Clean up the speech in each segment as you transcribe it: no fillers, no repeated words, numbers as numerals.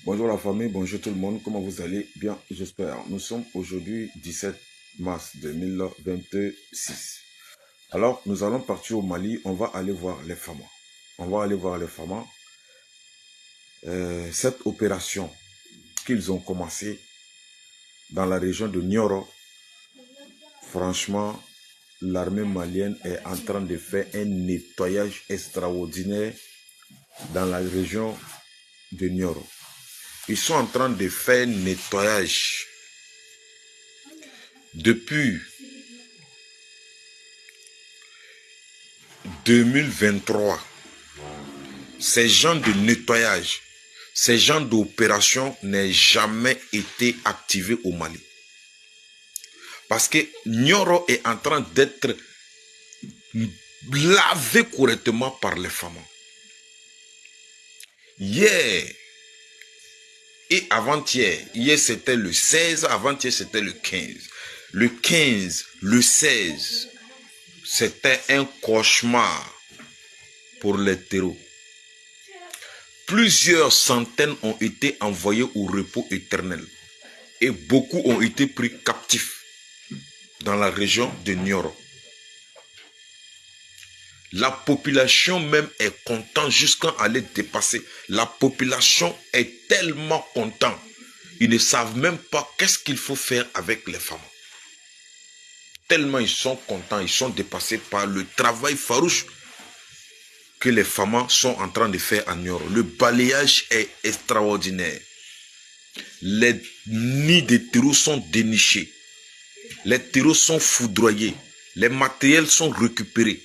Bonjour la famille, bonjour tout le monde, comment vous allez? Bien, j'espère. Nous sommes aujourd'hui 17 mars 2026. Alors, nous allons partir au Mali, on va aller voir les FAMA. On va aller voir les FAMA. Cette opération qu'ils ont commencé dans la région de Nioro, franchement, l'armée malienne est en train de faire un nettoyage extraordinaire dans la région de Nioro. Ils sont en train de faire un nettoyage depuis 2023. Ces gens de nettoyage, ces gens d'opération n'ont jamais été activés au Mali. Parce que Nioro est en train d'être lavé correctement par les femmes. Hier et avant-hier, hier c'était le 16, avant-hier c'était le 15. Le 15, le 16, c'était un cauchemar pour les terreaux. Plusieurs centaines ont été envoyés au repos éternel et beaucoup ont été pris captifs dans la région de Nioro. La population même est contente jusqu'à aller dépasser. La population est tellement contente. Ils ne savent même pas qu'est-ce qu'il faut faire avec les femmes. Tellement ils sont contents, ils sont dépassés par le travail farouche que les femmes sont en train de faire à Nioro. Le balayage est extraordinaire. Les nids de terreaux sont dénichés. Les terreaux sont foudroyés. Les matériels sont récupérés.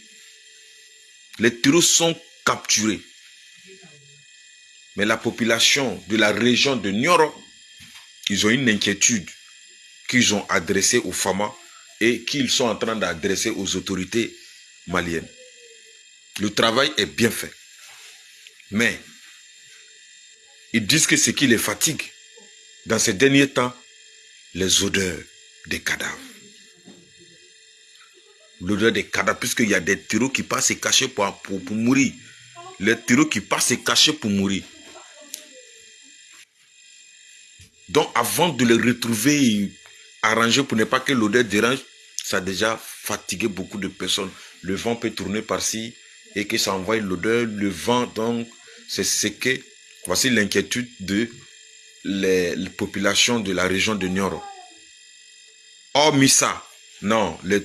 Les terreaux sont capturés. Mais la population de la région de Nioro, ils ont une inquiétude qu'ils ont adressée aux FAMA et qu'ils sont en train d'adresser aux autorités maliennes. Le travail est bien fait. Mais ils disent que ce qui les fatigue dans ces derniers temps, les odeurs des cadavres. L'odeur des cadavres, puisqu'il y a des terreaux qui passent se cacher pour mourir. Les terreaux qui passent se cacher pour mourir. Donc avant de les retrouver et arranger pour ne pas que l'odeur dérange, ça a déjà fatigué beaucoup de personnes. Le vent peut tourner par-ci et que ça envoie l'odeur. Le vent, donc, c'est ce que... Voici l'inquiétude de les populations de la région de Nioro. Hormis ça, non, les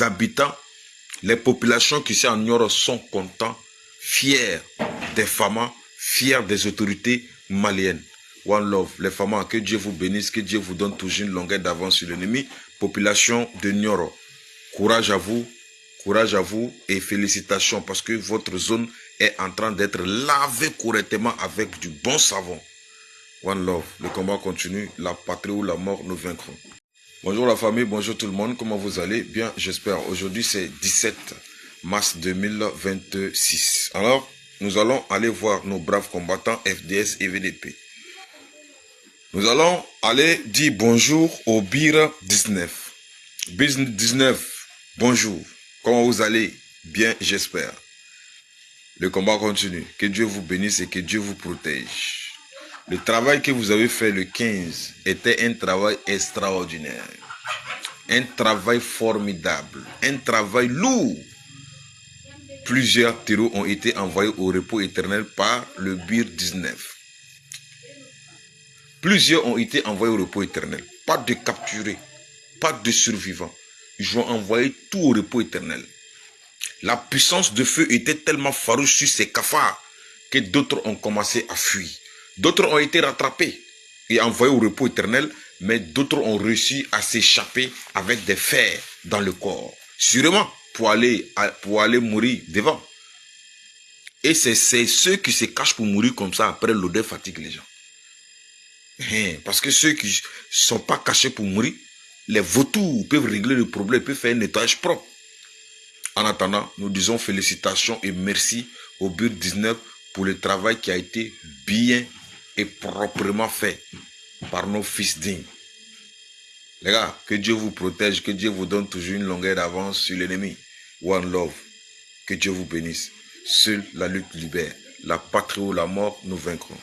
habitants, les populations qui sont en Nioro sont contents, fiers des femmes, fiers des autorités maliennes. One love, les femmes, que Dieu vous bénisse, que Dieu vous donne toujours une longueur d'avance sur l'ennemi. Population de Nioro, courage à vous et félicitations parce que votre zone est en train d'être lavée correctement avec du bon savon. One love, le combat continue, la patrie ou la mort, nous vaincrons. Bonjour la famille, bonjour tout le monde, comment vous allez? Bien, j'espère. Aujourd'hui, c'est 17 mars 2026. Alors, nous allons aller voir nos braves combattants FDS et VDP. Nous allons aller dire bonjour au BIR 19. BIR 19, bonjour. Comment vous allez? Bien, j'espère. Le combat continue. Que Dieu vous bénisse et que Dieu vous protège. Le travail que vous avez fait le 15 était un travail extraordinaire. Un travail formidable. Un travail lourd. Plusieurs terreaux ont été envoyés au repos éternel par le BIR 19. Plusieurs ont été envoyés au repos éternel. Pas de capturés. Pas de survivants. Ils ont envoyé tout au repos éternel. La puissance de feu était tellement farouche sur ces cafards que d'autres ont commencé à fuir. D'autres ont été rattrapés et envoyés au repos éternel, mais d'autres ont réussi à s'échapper avec des fers dans le corps. Sûrement pour aller mourir devant. Et c'est ceux qui se cachent pour mourir comme ça, après l'odeur fatigue les gens. Parce que ceux qui ne sont pas cachés pour mourir, les vautours peuvent régler le problème, peuvent faire un nettoyage propre. En attendant, nous disons félicitations et merci au BIR 19 pour le travail qui a été bien et proprement fait par nos fils dignes. Les gars, que Dieu vous protège, que Dieu vous donne toujours une longueur d'avance sur l'ennemi. One love, que Dieu vous bénisse. Seule la lutte libère. La patrie ou la mort, nous vaincrons.